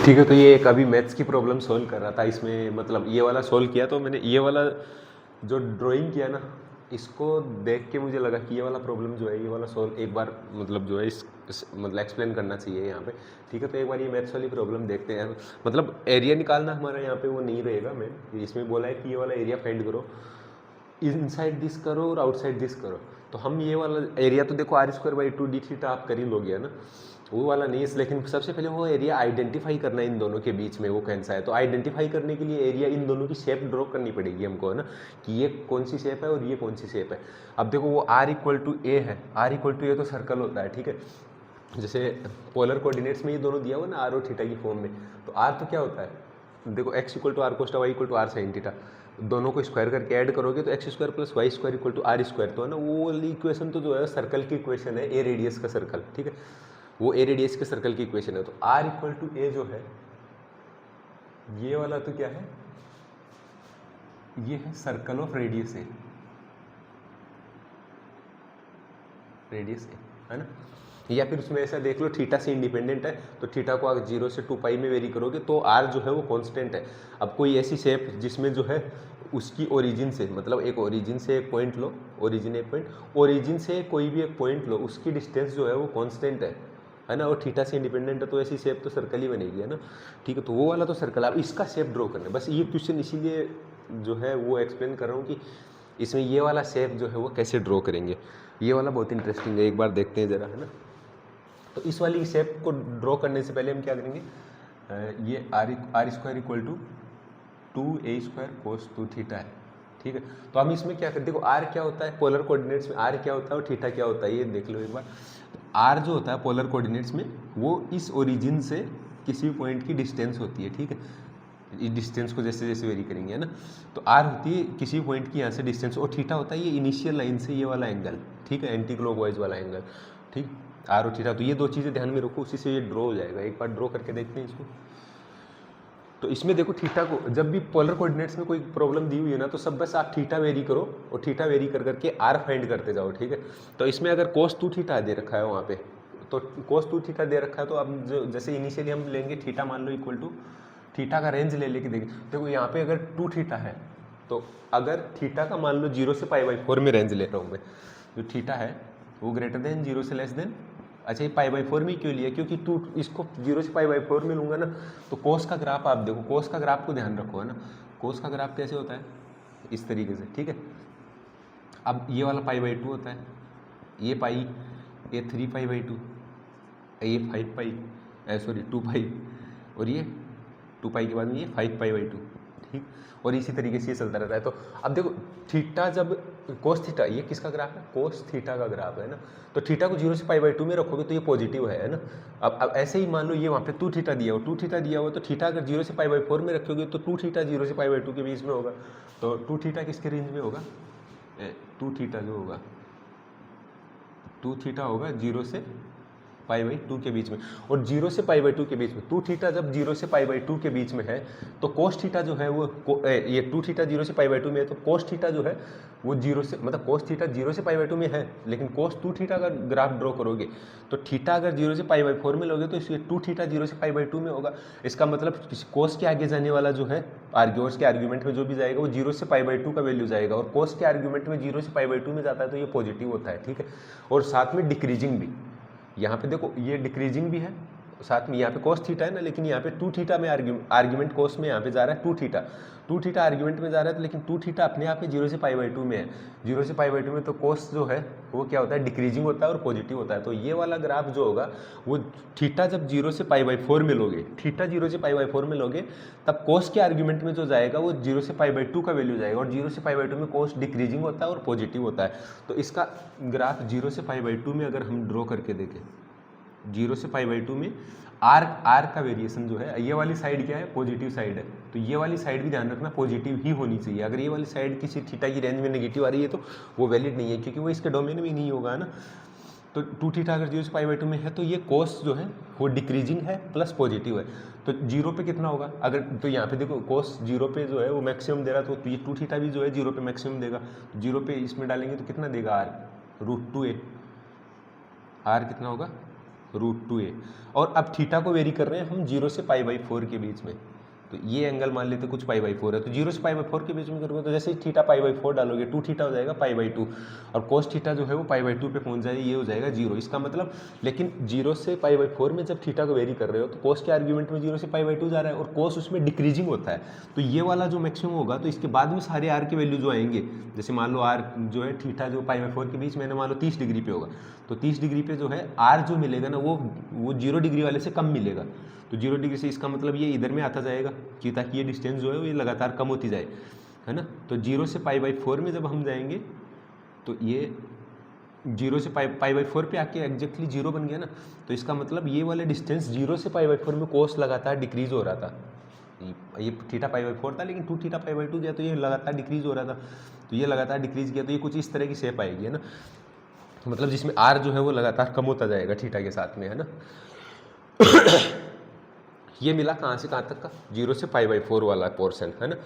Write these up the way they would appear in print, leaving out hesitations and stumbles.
ठीक है, तो ये एक अभी मैथ्स की प्रॉब्लम सॉल्व कर रहा था। इसमें मतलब ये वाला सॉल्व किया तो मैंने ये वाला जो ड्राइंग किया ना, इसको देख के मुझे लगा कि ये वाला प्रॉब्लम जो है ये वाला सॉल्व एक बार मतलब जो है मतलब एक्सप्लेन करना चाहिए यहाँ पे। ठीक है, तो एक बार ये मैथ्स वाली प्रॉब्लम देखते हैं। मतलब एरिया निकालना हमारा यहाँ पे वो नहीं रहेगा मेन। इसमें बोला है कि ये वाला एरिया फाइंड करो, इनसाइड दिस करो और आउटसाइड दिस करो। तो हम ये वाला एरिया तो देखो r² डी थीटा आप कर ही लोगे, है ना, वो वाला नहीं है। लेकिन सबसे पहले वो एरिया आइडेंटिफाई करना है इन दोनों के बीच में वो कौन सा है। तो आइडेंटिफाई करने के लिए एरिया इन दोनों की शेप ड्रॉ करनी पड़ेगी हमको, है ना, कि ये कौन सी शेप है और ये कौन सी शेप है। अब देखो वो r=a है, r=a तो सर्कल होता है, ठीक है। जैसे पोलर कोऑर्डिनेट्स में ये दोनों दिया हुआ ना, r और थीटा की फॉर्म में, तो r तो क्या होता है, देखो x=r cos y=r sin theta, दोनों को स्क्वायर करके ऐड करोगे तो x² + y² r²। तो है ना, वो वाली इक्वेशन तो जो है सर्कल की इक्वेशन है, ए रेडियस का सर्कल, ठीक है, वो ए रेडियस के सर्कल की इक्वेशन है। तो r=a जो है ये वाला तो क्या है, ये है circle of radius a, radius a, है ना। या फिर उसमें ऐसा देख लो थीटा से इंडिपेंडेंट है, तो थीटा को अगर 0 से 2π में वेरी करोगे तो r जो है वो कांस्टेंट है। अब कोई ऐसी शेप जिसमें जो है उसकी ओरिजिन से, मतलब एक ओरिजिन से एक पॉइंट लो, ओरिजिन एक पॉइंट, ओरिजिन से कोई भी एक पॉइंट लो, उसकी डिस्टेंस जो है वो कांस्टेंट है ना, और थीटा से इंडिपेंडेंट है, तो ऐसी शेप तो सर्कल ही बनेगी, है ना। ठीक है, तो वो वाला तो सर्कल, अब इसका शेप ड्रॉ करना है बस। ये क्वेश्चन इसीलिए जो है वो एक्सप्लेन कर रहा हूँ कि इसमें ये वाला शेप जो है वो कैसे ड्रॉ करेंगे। ये वाला बहुत इंटरेस्टिंग है, एक बार देखते हैं ज़रा, है ना। तो इस वाली शेप को ड्रॉ करने से पहले हम क्या करेंगे, ये r² = 2a² cos 2 थीटा है, ठीक है। तो हम इसमें क्या करते, देखो r क्या होता है पोलर कोऑर्डिनेट्स में, r क्या होता है और थीटा क्या होता है, ये देख लो एक बार। तो r जो होता है पोलर कोऑर्डिनेट्स में वो इस ओरिजिन से किसी भी पॉइंट की डिस्टेंस होती है, ठीक है। इस डिस्टेंस को जैसे जैसे वेरी करेंगे, है ना, तो r होती है किसी भी पॉइंट की यहाँ से डिस्टेंस, और थीटा होता है ये इनिशियल लाइन से ये वाला एंगल, ठीक है, एंटी क्लॉकवाइज वाला एंगल, ठीक। r और थीटा, तो ये दो चीज़ें ध्यान में रखो, उसी से ये ड्रॉ हो जाएगा। एक बार ड्रॉ करके देखते हैं इसको। तो इसमें देखो थीटा को जब भी पोलर कोऑर्डिनेट्स में कोई प्रॉब्लम दी हुई है ना, तो सब बस आप थीटा वेरी करो और थीटा वेरी कर करके r फाइंड करते जाओ, ठीक है। तो इसमें अगर cos 2 थीटा दे रखा है वहाँ पे, तो cos 2 थीटा दे रखा है, तो अब जो जैसे इनिशियली हम लेंगे थीटा मान लो इक्वल टू थीटा का रेंज ले लेके देखें। देखो यहाँ पे अगर 2 थीटा है, तो अगर थीटा का मान लो 0 से π/4 में रेंज ले रहा हूँ मैं, जो थीटा है वो ग्रेटर देन 0 से लेस देन, अच्छा ये π/4 में क्यों लिया, क्योंकि 2 इसको 0 से π/4 में लूँगा ना, तो कोस का ग्राफ आप देखो, कोस का ग्राफ को ध्यान रखो, है ना। कोस का ग्राफ कैसे होता है, इस तरीके से, ठीक है। अब ये वाला π/2 होता है, ये पाई, ये 3π/2, ये 5π, सॉरी 2π, और ये 2π के बाद में ये 5π/2, ठीक। और इसी तरीके से ये चलता रहता है। तो अब देखो थीटा जब कोस थीटा, ये किसका ग्राफ है, कोस थीटा का ग्राफ है ना, तो थीटा को 0 से π/2 में रखोगे तो ये पॉजिटिव है ना। अब ऐसे ही मान लो ये वहाँ पे 2 थीटा दिया हो, 2 थीटा दिया हुआ, तो थीटा अगर 0 से π/4 में रखोगे तो 2 थीटा 0 से π/2 के बीच में होगा। तो 2 थीटा किसके रेंज में होगा, 2 थीटा जो होगा, 2 थीटा होगा 0 से π/2 के बीच में, और 0 से π/2 के बीच में 2 थीटा जब 0 से π/2 के बीच में है, तो कोस थीटा जो है वो ये 2 थीटा 0 से π/2 में है, तो कोस थीटा जो है वो 0 से, मतलब कोस थीटा 0 से π/2 में है, लेकिन कोस 2 थीटा का ग्राफ ड्रॉ करोगे तो थीटा अगर 0 से π/4 में लोगे तो इसलिए 2 थीटा 0 से π/2 में होगा। इसका मतलब कोस के आगे जाने वाला जो है कोस के आर्ग्यूमेंट में जो भी जाएगा वो 0 से π/2 का वैल्यू जाएगा, और कोस के आर्ग्यूमेंट में 0 से π/2 में जाता है तो ये पॉजिटिव होता है, ठीक है। और साथ में डिक्रीजिंग भी, यहाँ पे देखो ये डिक्रीजिंग भी है, साथ में यहाँ पे कोस थीटा है ना, लेकिन यहाँ पे 2 थीटा में आर्ग्यूमेंट कोस में यहाँ पे जा रहा है 2 थीटा आर्ग्यूमेंट में जा रहा है, तो लेकिन 2 थीटा अपने आप में 0 से π/2 में है, 0 से π/2 में, तो कोस जो है वो क्या होता है, डिक्रीजिंग होता है और पॉजिटिव होता है। तो ये वाला ग्राफ जो होगा वो थीटा जब 0 से π/4 में लोगे, थीटा 0 से π/4 में लोगे, तब कोस के आर्ग्यूमेंट में जो जाएगा वो 0 से π/2 का वैल्यू जाएगा, और 0 से π/2 में कोस डिक्रीजिंग होता है और पॉजिटिव होता है। तो इसका ग्राफ 0 से π/2 में अगर हम ड्रॉ करके देखें, 0 से π/2 में आर का वेरिएशन जो है, ये वाली साइड क्या है, पॉजिटिव साइड है, तो ये वाली साइड भी ध्यान रखना पॉजिटिव ही होनी चाहिए। अगर ये वाली साइड किसी थीटा की रेंज में नेगेटिव आ रही है तो वो वैलिड नहीं है, क्योंकि वो इसके डोमेन में नहीं होगा ना। तो 2 थीटा अगर 0 से π/2 में है तो ये कोस जो है वो डिक्रीजिंग है प्लस पॉजिटिव है, तो 0 पे कितना होगा, अगर तो यहाँ पे देखो कोस 0 पे जो है वो मैक्सिमम दे रहा, तो ये 2 थीटा भी जो है 0 पे मैक्सिमम देगा, 0 पे इसमें डालेंगे तो कितना देगा, r √2a, r कितना होगा √2a। और अब थीटा को वेरी कर रहे हैं हम 0 से π/4 के बीच में, तो ये एंगल मान लेते कुछ π/4 है, तो 0 से π/4 के बीच में करोगे तो जैसे ही थीटा π/4 डालोगे 2 थीटा हो जाएगा π/2, और कोस थीटा जो है वो π/2 पे पहुंच जाएगी, ये हो जाएगा 0। इसका मतलब, लेकिन 0 से π/4 में जब थीटा को वेरी कर रहे हो तो कोस के आर्ग्यूमेंट में 0 से π/2 जा रहा है, और कोस उसमें डिक्रीजिंग होता है, तो ये वाला जो मैक्सिमम होगा, तो इसके बाद में सारे आर के वैल्यू जो आएंगे, जैसे मान लो आर जो है थीटा जो π/4 के बीच मैंने मान लो 30 डिग्री पे होगा, तो 30 डिग्री पे जो है आर जो मिलेगा ना वो 0 डिग्री वाले से कम मिलेगा, तो 0 डिग्री से इसका मतलब ये इधर में आता जाएगा कि ताकि ये डिस्टेंस जो है वो ये लगातार कम होती जाए, है ना। तो 0 से π/4 में जब हम जाएंगे तो ये 0 से π/4 पे आके एग्जैक्टली 0 बन गया ना, तो इसका मतलब ये वाले डिस्टेंस 0 से π/4 में कोस लगातार डिक्रीज हो रहा था, ये थीटा π/4 था लेकिन 2 थीटा π/2 गया तो ये लगातार डिक्रीज हो रहा था, तो ये लगातार डिक्रीज किया तो ये कुछ इस तरह की शेप आएगी, है ना, मतलब जिसमें आर जो है वो लगातार कम होता जाएगा थीटा के साथ में, है ना। ये मिला कहाँ से कहाँ तक का, 0 से π/4 वाला पोर्शन, है ना।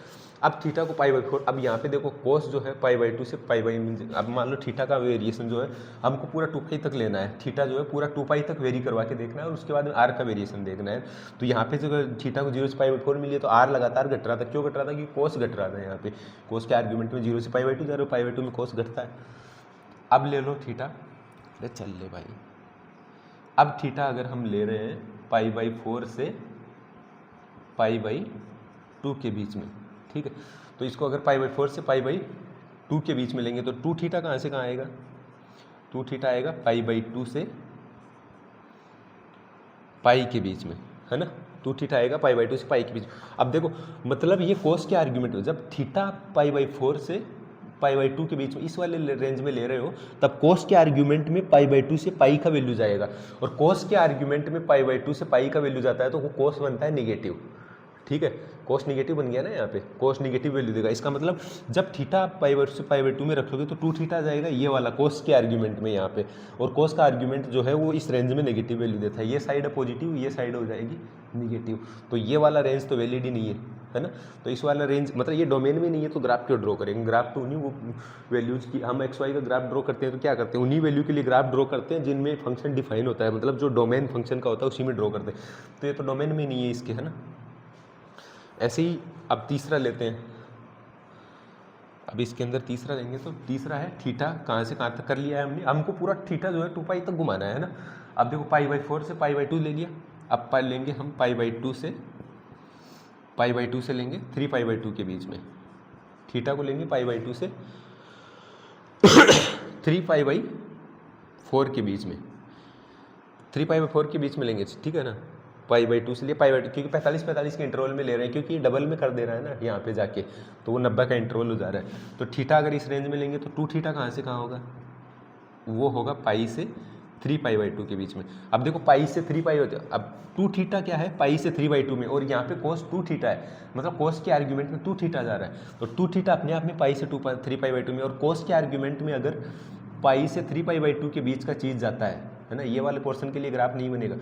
अब थीटा को π/4, अब यहाँ पे देखो कोस जो है π/2 से अब मान लो थीटा का वेरिएशन जो है हमको पूरा 2π तक लेना है, थीटा जो है पूरा 2π तक वेरी करवा के देखना है, और उसके बाद में आर का वेरिएशन देखना है। तो यहाँ पे जो थीटा को 0 से π/4 मिली है तो आर लगातार घट रहा था, क्यों घट रहा था, क्योंकि कोस घट रहा था, यहाँ पे कोस के आर्ग्यूमेंट में 0 से π/2 जा रहे हो, π/2 में कोस घटता है। अब ले लो थीटा, अरे चल ले भाई, अब थीटा अगर हम ले रहे हैं π/4 से π/2 के बीच में, ठीक है, तो इसको अगर π/4 से π/2 के बीच में लेंगे तो 2 थीटा कहाँ से कहाँ आएगा, 2 थीटा आएगा π/2 से पाई के बीच में, है ना, 2 थीटा आएगा π/2 से पाई के बीच। अब देखो मतलब ये कोस के आर्ग्यूमेंट में जब थीटा π/4 से π/2 के बीच में इस वाले रेंज में ले रहे हो, तब कोस के आर्ग्यूमेंट में π/2 से पाई का वैल्यू जाएगा, और कोस के आर्ग्यूमेंट में π/2 से पाई का वैल्यू जाता है तो वो कोस बनता है नेगेटिव, ठीक है, कोस नेगेटिव बन गया ना, यहाँ पे कोस नेगेटिव वैल्यू देगा। इसका मतलब जब थीटा π/2 से π/2 में रखोगे तो 2 थीटा जाएगा ये वाला कोस के आर्ग्यूमेंट में यहाँ पे, और कोस का आर्ग्यूमेंट जो है वो इस रेंज में नेगेटिव वैल्यू देता है, ये साइड है पॉजिटिव, ये साइड हो जाएगी नेगेटिव, तो ये वाला रेंज तो वैलिड ही नहीं है ना। तो इस वाला रेंज मतलब ये डोमेन में नहीं है तो ग्राफ क्यों ड्रॉ करेंगे, ग्राफ तो उन्हीं वो वैल्यूज की हम एक्स वाई का ग्राफ ड्रॉ करते हैं तो क्या करते हैं, उन्हीं वैल्यू के लिए ग्राफ ड्रॉ करते हैं जिनमें फंक्शन डिफाइन होता है, मतलब जो डोमेन फंक्शन का होता है उसी में ड्रॉ करते हैं, तो ये तो डोमेन में नहीं है इसके, है ना। ऐसे ही अब तीसरा लेते हैं, अब इसके अंदर तीसरा लेंगे तो तीसरा है थीटा कहाँ से कहाँ तक कर लिया है हमने, हमको पूरा थीटा जो है 2π तक घुमाना है ना। अब देखो π/4 से π/2 ले लिया, अब लेंगे हम π/2 से लेंगे 3π/2 के बीच में, थीटा को लेंगे π/2 से 3π/4 के बीच में, 3π/4 के बीच में लेंगे, ठीक है ना। π/2 से लिए π/2 क्योंकि 45 के इंटरवल में ले रहे हैं, क्योंकि डबल में कर दे रहा है ना यहाँ पे जाके, तो वो 90 का इंटरवल हो जा रहा है। तो थीटा अगर इस रेंज में लेंगे तो 2 थीटा कहाँ से कहाँ होगा, वो होगा पाई से 3π/2 के बीच में। अब देखो पाई से 3π होता है, अब 2 थीटा क्या है पाई से 3/2 में, और यहाँ पे कोस 2 थीटा है, मतलब कोस के आर्ग्यूमेंट में 2 थीटा जा रहा है, तो 2 थीटा अपने आप में पाई से 3π/2 में, और कोस के आर्ग्यूमेंट में अगर पाई से 3π/2 के बीच का चीज़ जाता है ना, ये वाले पोर्शन के लिए ग्राफ नहीं बनेगा।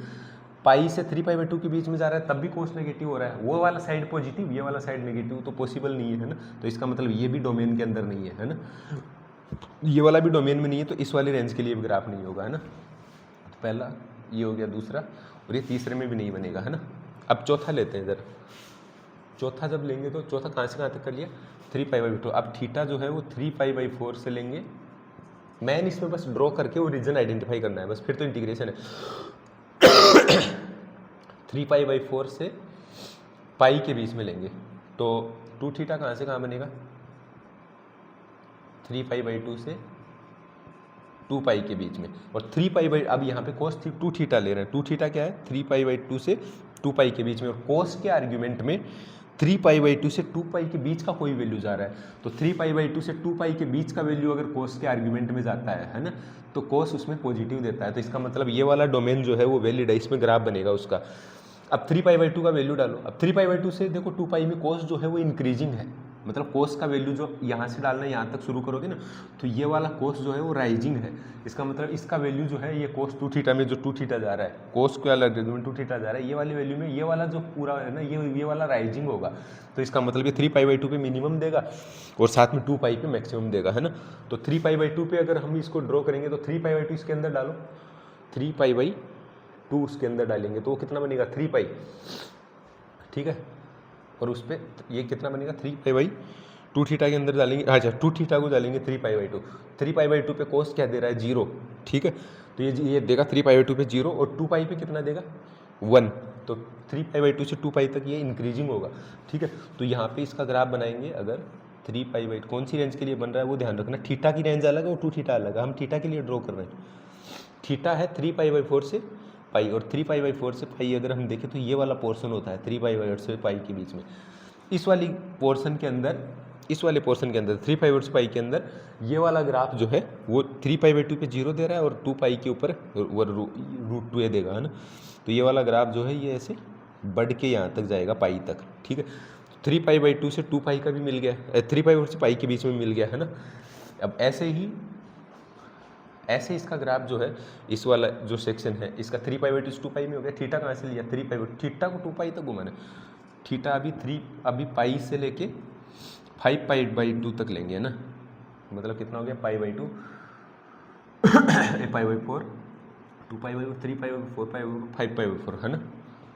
पाई से 3π/2 के बीच में जा रहा है तब भी कोस नेगेटिव हो रहा है, वो वाला साइड पॉजिटिव ये वाला साइड नेगेटिव, तो पॉसिबल नहीं है ना। तो इसका मतलब ये भी डोमेन के अंदर नहीं है ना, ये वाला भी डोमेन में नहीं है, तो इस वाले रेंज के लिए भी ग्राफ नहीं होगा, है ना। तो पहला ये हो गया, दूसरा, और ये तीसरे में भी नहीं बनेगा, है ना। अब चौथा लेते हैं इधर, चौथा जब लेंगे तो चौथा कहाँ से कहाँ तक कर लिया 3π/2। अब थीटा जो है वो 3π/4 से लेंगे, मैंने इसमें बस ड्रॉ करके वो रीजन आइडेंटिफाई करना है बस, फिर तो इंटीग्रेशन है। 3π/4 से पाई के बीच में लेंगे तो 2 थीटा कहाँ से कहाँ बनेगा, 3π/2 से 2π के बीच में, और 3π अब यहाँ पे कोस 2 थीटा ले रहे हैं, 2 थीटा क्या है 3π/2 से 2π के बीच में, और कोस के आर्ग्यूमेंट में 3π/2 से 2π के बीच का कोई वैल्यू जा रहा है, तो 3π/2 से 2π के बीच का वैल्यू अगर कोस के आर्ग्यूमेंट में जाता है ना, तो कोस उसमें पॉजिटिव देता है, तो इसका मतलब ये वाला डोमेन जो है वो वैलिड है, इसमें ग्राफ बनेगा उसका। अब 3π/2 का वैल्यू डालो, अब 3π/2 से देखो 2π में कोस जो है वो इंक्रीजिंग है, मतलब कोस का वैल्यू जो यहाँ से डालना है यहाँ तक शुरू करोगे ना, तो ये वाला कोस जो है वो राइजिंग है, इसका मतलब इसका वैल्यू जो है ये कोस 2 थीटा में जो 2 थीटा जा रहा है, कोस के वाला में 2 थीटा जा रहा है, ये वाली वैल्यू में ये वाला जो पूरा है ना ये वाला राइजिंग होगा, तो इसका मतलब ये 3π/2 पे मिनिमम देगा और साथ में 2π पे मैक्सिमम देगा, है ना। तो 3π/2 पे अगर हम इसको ड्रॉ करेंगे तो 3π/2 इसके अंदर डालो, 3π/2 2 उसके अंदर डालेंगे तो वो कितना बनेगा 3 पाई, ठीक है। और उस पर ये कितना बनेगा 3 पाई बाई 2 थीटा के अंदर डालेंगे, अच्छा 2 थीटा को डालेंगे 3 पाई बाई 2, 3 पाई बाई 2 पे कोस क्या दे रहा है 0, ठीक है। तो ये देगा 3 पाई बाई 2 पे 0 और 2 पाई पे कितना देगा 1, तो 3 पाई बाई 2 से 2 पाई तक ये इंक्रीजिंग होगा, ठीक है। तो यहाँ पे इसका ग्राफ बनाएंगे अगर 3 पाई बाई कौन सी रेंज के लिए बन रहा है वो ध्यान रखना, थीटा की रेंज अलग है और 2 थीटा अलग है, हम थीटा के लिए ड्रॉ कर रहे हैं। थीटा है 3 पाई बाई 4 से पाई और 3 पाई बाई 4 से पाई अगर हम देखें तो ये वाला पोर्शन होता है 3 पाई बाई 8 से पाई के बीच में। इस वाली पोर्शन के अंदर, इस वाले पोर्शन के अंदर 3 पाई बाई 8 से पाई के अंदर ये वाला ग्राफ जो है वो 3 पाई बाई 2 पे 0 दे रहा है और 2 पाई के ऊपर रूट 2 देगा, है ना। तो ये वाला ग्राफ जो है ये ऐसे बढ़ के यहाँ तक जाएगा पाई तक, ठीक है। 3 पाई बाई 2 से 2 पाई का भी मिल गया, 3 पाई बाई 8 से पाई के बीच में मिल गया, है ना। अब ऐसे इसका ग्राफ जो है इस वाला जो सेक्शन है इसका 3 पाई बाई 2 से 2 पाई में हो गया। थीटा कहाँ से लिया 3 पाई बाई, थीटा को 2 पाई तक घुमाना, थीटा अभी पाई से लेके 5 पाई बाई 2 तक लेंगे, है ना। मतलब कितना हो गया pi by 2 pi by 4 2 pi by 3 pi by 4 pi by 5 pi by 4, है ना।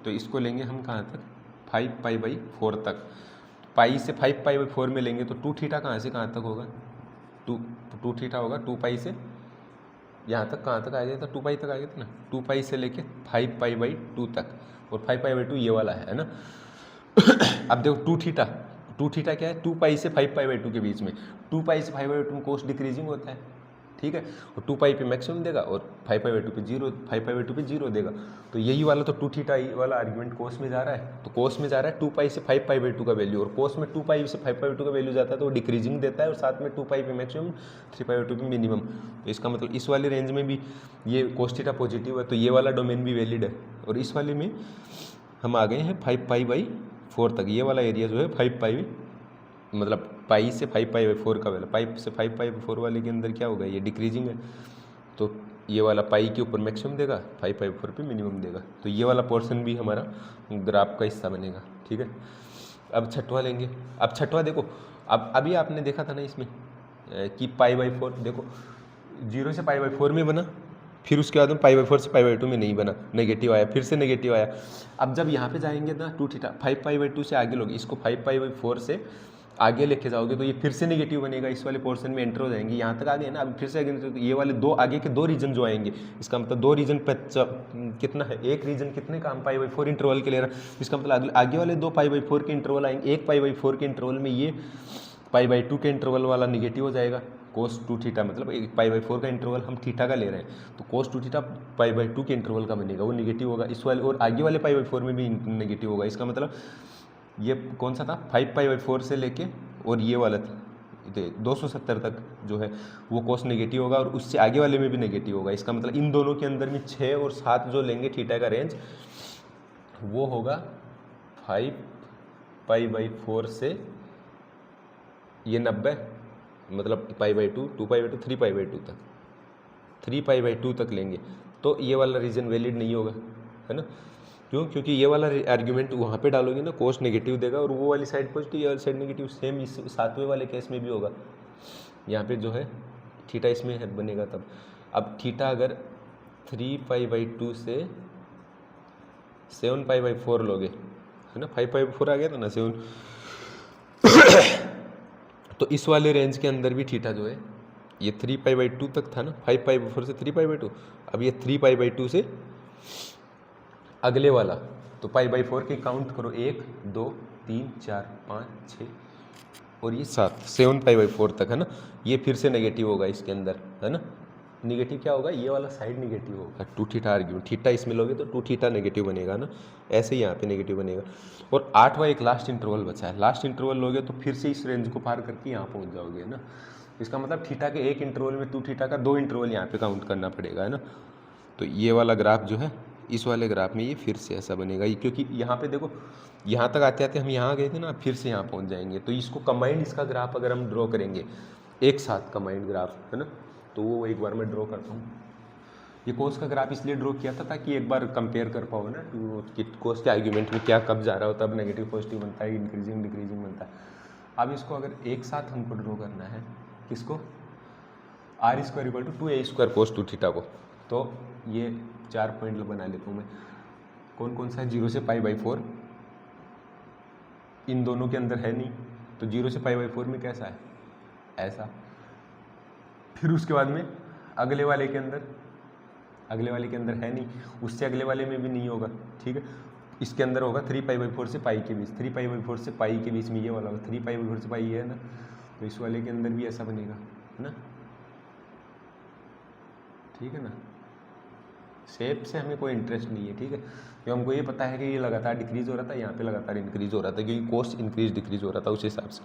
तो इसको लेंगे हम कहाँ तक 5 पाई बाई 4 तक, पाई से 5 पाई बाई 4 में लेंगे तो 2 थीटा कहाँ से कहाँ तक होगा 2 थीटा होगा 2 पाई से यहाँ तक कहाँ तक आ गया था 2 पाई तक आ गया था ना, 2 पाई से लेके 5 पाई बाई 2 तक और 5 पाई बाई 2 ये वाला है ना। अब देखो 2 थीटा क्या है 2 पाई से 5 पाई बाई 2 के बीच में, 2 पाई से 5 पाई बाई 2 में कोस डिक्रीजिंग होता है, ठीक है। और 2 पाई पे मैक्सिमम देगा और 5 पाई बाई 2 पे 0, 5 पाई बाई 2 पे 0 देगा। तो यही वाला तो 2 थीटा वाला आर्ग्यूमेंट कोस में जा रहा है, तो कोस में जा रहा है 2 पाई से 5 पाई बाई 2 का वैल्यू और कोस में 2 पाई से 5 पाई बाई 2 का वैल्यू जाता है तो वो डिक्रीजिंग देता है और साथ में 2 पाई पे मैक्सिमम 3 पाई बाई 2 पे मिनिमम। तो इसका मतलब इस वाले रेंज में भी ये कोस थीटा पॉजिटिव है तो ये वाला डोमेन भी वैलिड है और इस वाले में हम आ गए हैं 5 पाई बाई 4 तक, ये वाला एरिया जो है 5 पाई मतलब पाई से 5 पाई बाई 4 का वैल्यू, पाई से 5 पाई बाई 4 वाले के अंदर क्या होगा ये डिक्रीजिंग है तो ये वाला पाई के ऊपर मैक्सिमम देगा 5 पाई 4 पे मिनिमम देगा। तो ये वाला पोर्शन भी हमारा ग्राफ का हिस्सा बनेगा, ठीक है। अब छठवां लेंगे, अब छठवां देखो अब अभी आपने देखा था ना इसमें कि पाई बाई 4 देखो 0 से पाई बाई 4 में बना, फिर उसके बाद में पाई बाई 4 से पाई बाई 2 में नहीं बना, नेगेटिव आया, फिर से नेगेटिव आया। अब जब यहाँ पे जाएंगे ना 2 थीटा 5 पाई बाई 2 से आगे लोगे, इसको 5 पाई बाई 4 से आगे लेके जाओगे तो ये फिर से नेगेटिव बनेगा, इस वाले पोर्शन में एंटर हो जाएंगे, यहाँ तक आ गए ना। अब फिर से आगे तो ये वाले दो आगे के 2 रीजन जो आएंगे, इसका मतलब 2 रीजन कितना है, एक रीजन कितने का हम पाई बाई 4 इंटरवल के ले रहा है, इसका मतलब आगे वाले 2 पाई बाई 4 के इंटरवल आएंगे, एक पाई बाई 4 के इंटरवल में ये पाई बाई 2 के इंटरवल वाला निगेटिव हो जाएगा कोस 2 थीटा, मतलब एक पाई बाई 4 का इंटरवल हम थीटा का ले रहे हैं तो कोस 2 थीटा पाई बाई 2 के इंटरवल का बनेगा, वो निगेटिव होगा इस वाले, और आगे वाले पाई बाई 4 में भी नेगेटिव होगा। इसका मतलब ये कौन सा था 5 पाई बाई 4 से लेके और ये वाला था 270 तक जो है वो कोस नेगेटिव होगा और उससे आगे वाले में भी नेगेटिव होगा। इसका मतलब इन दोनों के अंदर में 6 और 7 जो लेंगे थीटा का रेंज वो होगा 5 पाई बाई 4 से ये 90 मतलब pi by 2 2 pi by 2 3 pi by 2 तक, 3 पाई बाई 2 तक लेंगे तो ये वाला रीजन वैलिड नहीं होगा, है ना। क्यों, क्योंकि ये वाला आर्ग्यूमेंट वहाँ पे डालोगे ना कोस नेगेटिव देगा और वो वाली साइड पॉजिटिव, ये वाली साइड नेगेटिव। सेम इस 7वें वाले केस में भी होगा, यहाँ पे जो है थीटा इसमें है बनेगा तब। अब थीटा अगर 3 पाई बाई 2 से 7 पाई बाई 4 लोगे, है ना, 5 पाई बाई 4 आ गया था ना 7 तो इस वाले रेंज के अंदर भी थीटा जो है ये 3 पाई बाई 2 तक था ना, 5 पाई बाई 4 से 3 पाई बाई 2, अब ये 3 पाई बाई 2 से अगले वाला तो पाई बाई 4 की काउंट करो 1 2 3 4 5 6 और ये 7 पाई बाई 4 तक, है ना। ये फिर से नेगेटिव होगा इसके अंदर, है ना। नेगेटिव क्या होगा, ये वाला साइड नेगेटिव होगा 2 थीटा आर्ग्यूमेंट, थीटा इसमें लोगे तो 2 थीटा नेगेटिव बनेगा ना, ऐसे ही यहाँ पे नेगेटिव बनेगा। और 8वां एक लास्ट इंटरवल बचा है, लास्ट इंटरवल लोगे तो फिर से इस रेंज को पार करके यहाँ पहुँच जाओगे, है ना। इसका मतलब थीटा के एक इंटरवल में 2 थीटा का 2 इंटरवल यहाँ पे काउंट करना पड़ेगा, है ना। तो ये वाला ग्राफ जो है इस वाले ग्राफ में ये फिर से ऐसा बनेगा, क्योंकि यहाँ पे देखो यहाँ तक आते आते हम यहाँ गए थे ना, फिर से यहाँ पहुँच जाएंगे। तो इसको कंबाइंड इसका ग्राफ अगर हम ड्रॉ करेंगे एक साथ कंबाइंड ग्राफ, है ना, तो वो एक बार मैं ड्रॉ करता हूँ। ये कोस का ग्राफ इसलिए ड्रॉ किया था ताकि एक बार कंपेयर कर पाओ ना कि कोस के आर्ग्यूमेंट में क्या कब जा रहा होता है, अब नेगेटिव पॉजिटिव बनता है, इंक्रीजिंग डिक्रीजिंग बनता है। अब इसको अगर एक साथ हमको ड्रॉ करना है किसको, r² = 2a² cos 2 थीटा को, तो ये 4 पॉइंट बना लेता हूँ मैं। कौन कौन सा है? 0 से π/4 इन दोनों के अंदर है नहीं, तो 0 से π/4 में कैसा है? ऐसा। फिर उसके बाद में अगले वाले के अंदर है नहीं, उससे अगले वाले में भी नहीं होगा, ठीक है। इसके अंदर होगा 3π/4 से पाई के बीच, 3π/4 से पाई के बीच में ये वाला होगा, 3π/4 से पाई ये है ना, तो इस वाले के अंदर भी ऐसा बनेगा, है ना, ठीक है ना। शेप से हमें कोई इंटरेस्ट नहीं है, ठीक है, क्योंकि हमको ये पता है कि ये लगातार डिक्रीज हो रहा था, यहाँ पे लगातार इंक्रीज हो रहा था, क्योंकि कोस्ट इंक्रीज डिक्रीज हो रहा था उस हिसाब से।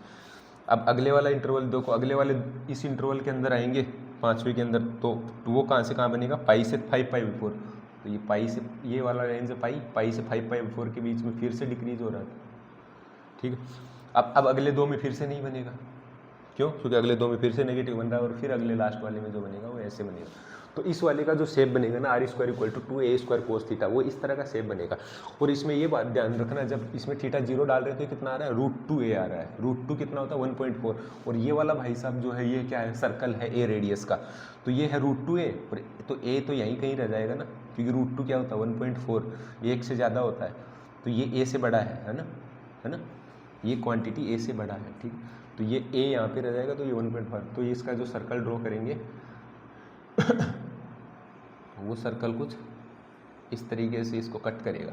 अब अगले वाला इंटरवल देखो, अगले वाले इस इंटरवल के अंदर आएंगे, पाँचवें के अंदर, तो वो कहाँ से कहाँ बनेगा? पाई से 5π/4, तो ये पाई से, ये वाला रेंज है पाई से 5π/4 के बीच में फिर से डिक्रीज हो रहा था, ठीक है। अब अगले दो में फिर से नहीं बनेगा, क्यों? क्योंकि अगले दो में फिर से नेगेटिव बन रहा है, और फिर अगले लास्ट वाले में जो बनेगा वो ऐसे बनेगा। तो इस वाले का जो शेप बनेगा ना, r² = 2a² cos थीटा, वो इस तरह का शेप बनेगा। और इसमें ये बात ध्यान रखना, जब इसमें थीटा 0 डाल रहे हैं तो कितना आ रहा है? √2a आ रहा है। √2 कितना होता है? 1.4। और ये वाला भाई साहब जो है, ये क्या है? सर्कल है a रेडियस का, तो ये है √2a, और तो a तो यहीं कहीं रह जाएगा ना, क्योंकि √2 क्या होता है? 1.4, 1 से ज़्यादा होता है, तो ये a से बड़ा है ना, ये क्वांटिटी a से बड़ा है, ठीक। तो ये a यहाँ पे रह जाएगा, तो ये 1.5। तो ये इसका जो सर्कल ड्रॉ करेंगे वो सर्कल कुछ इस तरीके से इसको कट करेगा।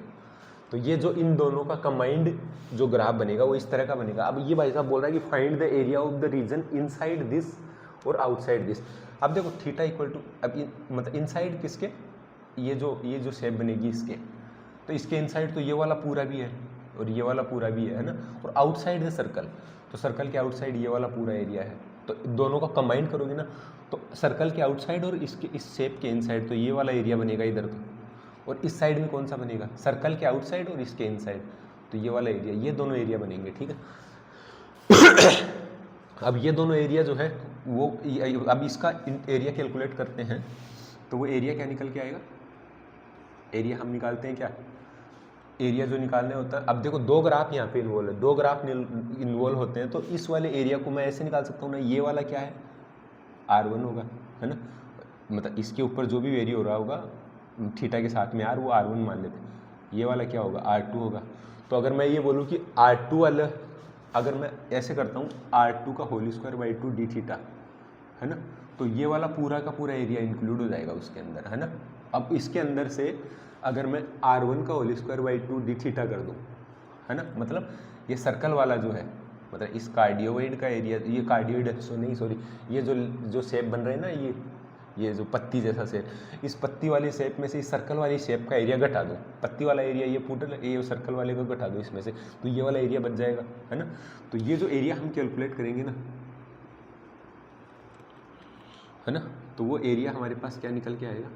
तो ये जो इन दोनों का कंबाइंड जो ग्राफ बनेगा वो इस तरह का बनेगा। अब ये भाई साहब बोल रहा है कि find the area of the region inside this और आउटसाइड दिस। अब देखो थीटा इक्वल टू, अब मतलब इनसाइड किसके? ये जो शेप बनेगी इसके, तो इसके इनसाइड तो ये वाला पूरा भी है और ये वाला पूरा भी है ना, और आउटसाइड है सर्कल, तो सर्कल के आउटसाइड ये वाला पूरा एरिया है। तो दोनों का कंबाइन करोगे ना, तो सर्कल के आउटसाइड और इसके इस शेप के इनसाइड, तो ये वाला एरिया बनेगा इधर का, और इस साइड में कौन सा बनेगा? सर्कल के आउटसाइड और इसके इनसाइड, तो ये वाला एरिया, ये दोनों एरिया बनेंगे, ठीक है। अब ये दोनों एरिया जो है वो, अब इसका एरिया कैलकुलेट करते हैं, तो वो एरिया क्या निकल के आएगा? एरिया हम निकालते हैं क्या? एरिया जो निकालने होता है, अब देखो दो ग्राफ यहाँ पे इन्वॉल्व है, दो ग्राफ इन्वॉल्व होते हैं, तो इस वाले एरिया को मैं ऐसे निकाल सकता हूँ ना, ये वाला क्या है? R1 होगा, है ना, मतलब इसके ऊपर जो भी वेरी हो रहा होगा थीटा के साथ में R, वो R1 मान लेते हैं। ये वाला क्या होगा? R2 होगा। तो अगर मैं ये बोलूँ कि R2 वाला, अगर मैं ऐसे करता हूँ R2 का whole square by 2 d theta, है ना, तो ये वाला पूरा का पूरा एरिया इंक्लूड हो जाएगा उसके अंदर, है ना। अब इसके अंदर से अगर मैं R1 का whole square by 2 d theta कर दूँ, है ना, मतलब ये सर्कल वाला जो है, मतलब इस कार्डियोइड का एरिया, ये कार्डियोइड सॉरी, ये जो शेप बन रहे हैं ना, ये जो पत्ती जैसा शेप, इस पत्ती वाली शेप में से इस सर्कल वाली शेप का एरिया घटा दो, पत्ती वाला एरिया ये पूरा, ये सर्कल वाले को घटा दो इसमें से, तो ये वाला एरिया बच जाएगा, है ना। तो ये जो एरिया हम कैलकुलेट करेंगे ना, है ना, तो वो एरिया हमारे पास क्या निकल के आएगा?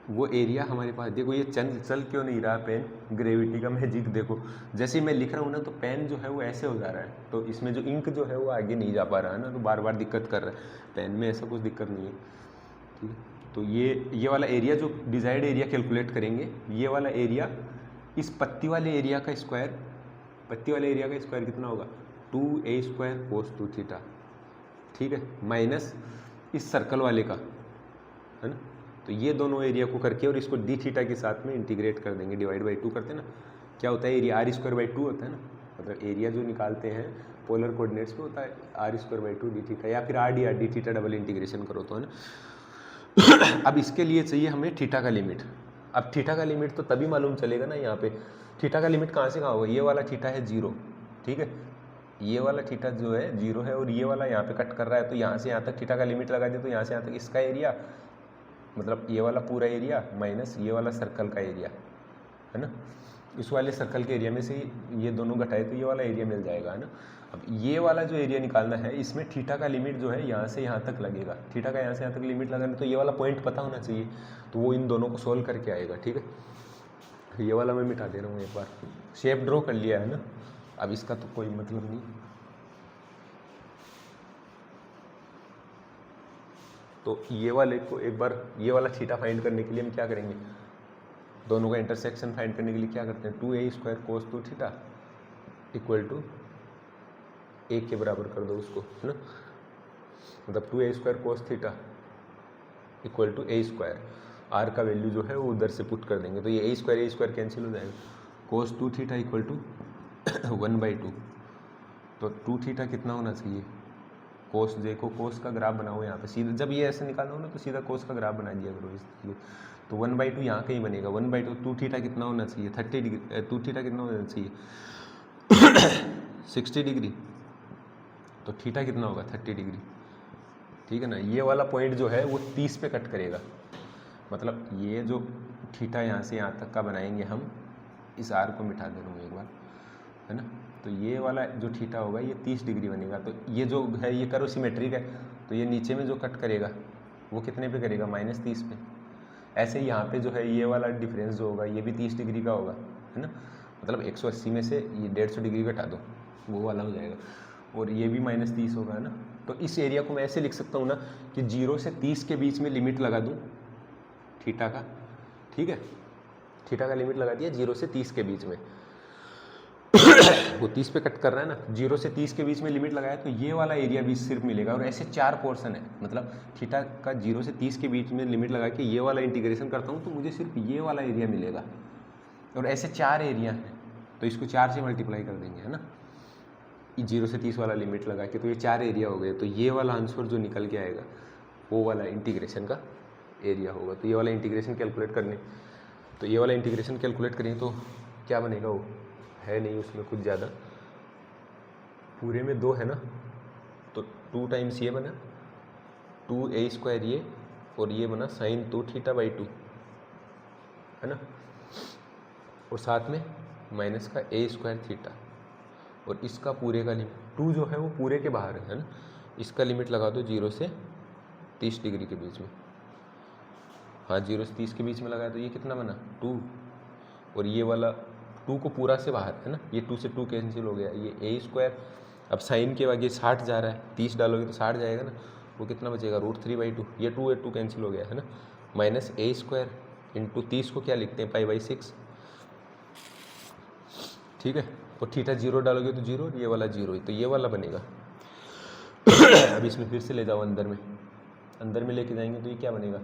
वो एरिया हमारे पास, देखो ये चल क्यों नहीं रहा पेन? ग्रेविटी का मैजिक देखो, जैसे ही मैं लिख रहा हूँ ना, तो पेन जो है वो ऐसे हो जा रहा है, तो इसमें जो इंक जो है वो आगे नहीं जा पा रहा है ना, तो बार बार दिक्कत कर रहा है। पेन में ऐसा कुछ दिक्कत नहीं है, ठीक है। तो ये वाला एरिया जो डिजायर्ड एरिया कैलकुलेट करेंगे, ये वाला एरिया इस पत्ती वाले एरिया का स्क्वायर, पत्ती वाले एरिया का स्क्वायर कितना होगा? 2a² cos 2 थीटा, ठीक है, माइनस इस सर्कल वाले का, है ना। तो ये दोनों एरिया को करके और इसको d थीटा के साथ में इंटीग्रेट कर देंगे, डिवाइड बाई 2 करते हैं ना, क्या होता है? एरिया r² बाई 2 होता है ना, मतलब एरिया जो निकालते हैं पोलर कोऑर्डिनेट्स पे होता है r² बाई 2 d थीटा, या फिर r d theta double integration करो तो, है ना। अब इसके लिए चाहिए हमें थीटा का लिमिट। अब थीटा का लिमिट तो तभी मालूम चलेगा ना, यहाँ पे थीटा का लिमिट कहाँ से कहाँ होगा? ये वाला थीटा है 0, ठीक है, ये वाला थीटा जो है 0 है, और ये वाला यहाँ पे कट कर रहा है, तो यहाँ से यहाँ तक थीटा का लिमिट लगा दे, तो यहाँ से यहाँ तक इसका एरिया, मतलब ये वाला पूरा एरिया माइनस ये वाला सर्कल का एरिया, है ना, इस वाले सर्कल के एरिया में से ये दोनों घटाए तो ये वाला एरिया मिल जाएगा, है ना। अब ये वाला जो एरिया निकालना है, इसमें थीटा का लिमिट जो है यहाँ से यहाँ तक लगेगा, थीटा का यहाँ से यहाँ तक लिमिट लगाना, तो ये वाला पॉइंट पता होना चाहिए, तो वो इन दोनों को सोल्व करके आएगा, ठीक है। ये वाला मैं मिटा दे रहा हूँ, एक बार शेप ड्रॉ कर लिया है ना, अब इसका तो कोई मतलब नहीं। तो ये वाले को एक बार, ये वाला थीटा फाइंड करने के लिए हम क्या करेंगे? दोनों का इंटरसेक्शन फाइंड करने के लिए क्या करते हैं? 2a² cos 2 theta equal to a के बराबर कर दो उसको, है ना, मतलब 2a² cos theta equal to a²। R का वैल्यू जो है वो उधर से पुट कर देंगे, तो ये ए स्क्वायर कैंसिल हो जाएगा। कोस 2 थीटा इक्वल टू 1/2। तो 2 थीटा कितना होना चाहिए, कोस देखो कोस का ग्राफ बनाओ यहाँ पे सीधा, जब ये ऐसे निकालो ना तो सीधा कोस का ग्राफ बना दिया करो इस तरीके। तो 1/2 यहाँ कहीं बनेगा, 1/2 2 थीटा कितना होना चाहिए 30 डिग्री, 2 थीटा कितना होना चाहिए 60 डिग्री, तो थीटा कितना होगा 30 डिग्री, ठीक है ना। ये वाला पॉइंट जो है वो 30 पे कट करेगा, मतलब ये जो थीटा यहाँ से यहाँ तक का बनाएंगे हम, इस आर को मिटा दे रहा हूँ एक बार, है ना। तो ये वाला जो थीटा होगा ये 30 डिग्री बनेगा। तो ये जो है ये कर्व सिमेट्रिक है, तो ये नीचे में जो कट करेगा वो कितने पे करेगा -30 पे। ऐसे ही यहाँ पे जो है ये वाला डिफरेंस जो होगा ये भी 30 डिग्री का होगा, है ना। मतलब 180 में से ये 150 डिग्री घटा दो, वो वाला हो जाएगा, और ये भी -30 होगा, है ना। तो इस एरिया को मैं ऐसे लिख सकता हूँ ना कि 0 से 30 के बीच में लिमिट लगा दूँ थीटा का, ठीक है। थीटा का लिमिट लगा दिया 0 से 30 के बीच में वो 30 पे कट कर रहा है ना, 0 से 30 के बीच में लिमिट लगाया, तो ये वाला एरिया भी सिर्फ मिलेगा। और ऐसे 4 पोर्शन है, मतलब थीटा का 0 से 30 के बीच में लिमिट लगा के ये वाला इंटीग्रेशन करता हूँ तो मुझे सिर्फ ये वाला एरिया मिलेगा। और ऐसे 4 एरिया हैं, तो इसको 4 से मल्टीप्लाई कर देंगे, है ना। 0 से 30 वाला लिमिट लगा के, तो ये 4 एरिया हो गए। तो ये वाला आंसर जो निकल के आएगा वो वाला इंटीग्रेशन का एरिया होगा। तो ये वाला इंटीग्रेशन कैलकुलेट करने, तो ये वाला इंटीग्रेशन कैलकुलेट करें तो क्या बनेगा, वो है नहीं उसमें कुछ ज़्यादा, पूरे में 2 है ना, तो 2 टाइम्स ये बना 2a² ये, और ये बना sin 2 θ/2, है ना। और साथ में माइनस का a² थीटा, और इसका पूरे का लिमिट 2 जो है वो पूरे के बाहर है ना, इसका लिमिट लगा दो 0 से 30 डिग्री के बीच में। हाँ 0 से 30 के बीच में लगाया तो ये कितना बना 2, और ये वाला 2 को पूरा से बाहर, है ना। ये 2 से 2 कैंसिल हो गया, ये a²। अब साइन के आगे 60 जा रहा है, 30 डालोगे तो 60 जाएगा ना, वो कितना बचेगा √3/2। ये 2 कैंसिल हो गया, है ना। माइनस a² इंटू 30 को क्या लिखते हैं π/6, ठीक है। और थीटा 0 डालोगे तो 0, ये वाला 0, तो ये वाला बनेगा। अब इसमें फिर से ले जाओ अंदर में लेके जाएंगे तो ये क्या बनेगा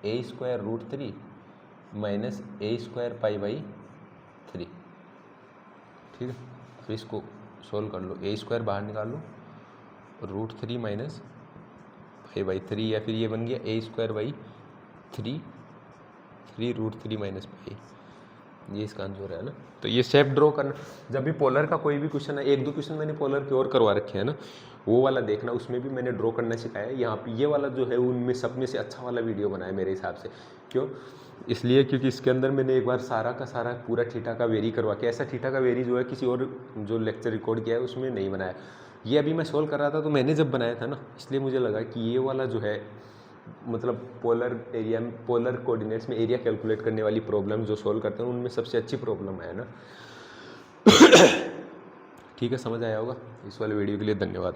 a² √3 माइनस a² π/3, ठीक है। फिर इसको सोल्व कर लो, a² बाहर निकाल लो, √3 माइनस π/3, या फिर ये बन गया a² 3 √3 माइनस π, ये इसका आंसर है ना। तो ये शेप ड्रॉ करना, जब भी पोलर का कोई भी क्वेश्चन है, 1-2 क्वेश्चन मैंने पोलर के और करवा रखे हैं ना, वो वाला देखना, उसमें भी मैंने ड्रॉ करना सिखाया है। यहाँ पे ये वाला जो है उनमें सब में से अच्छा वाला वीडियो बनाया मेरे हिसाब से। क्यों, इसलिए क्योंकि इसके अंदर मैंने एक बार सारा का सारा पूरा थीटा का वेरी करवा के, ऐसा थीटा का वेरी जो है किसी और जो लेक्चर रिकॉर्ड किया है उसमें नहीं बनाया। ये अभी मैं सोल्व कर रहा था तो मैंने जब बनाया था ना, इसलिए मुझे लगा कि ये वाला जो है मतलब पोलर एरिया में, पोलर कोऑर्डिनेट्स में एरिया कैलकुलेट करने वाली प्रॉब्लम जो सोल्व करते हैं उनमें सबसे अच्छी प्रॉब्लम है ना। ठीक है, समझ आया होगा। इस वाले वीडियो के लिए धन्यवाद।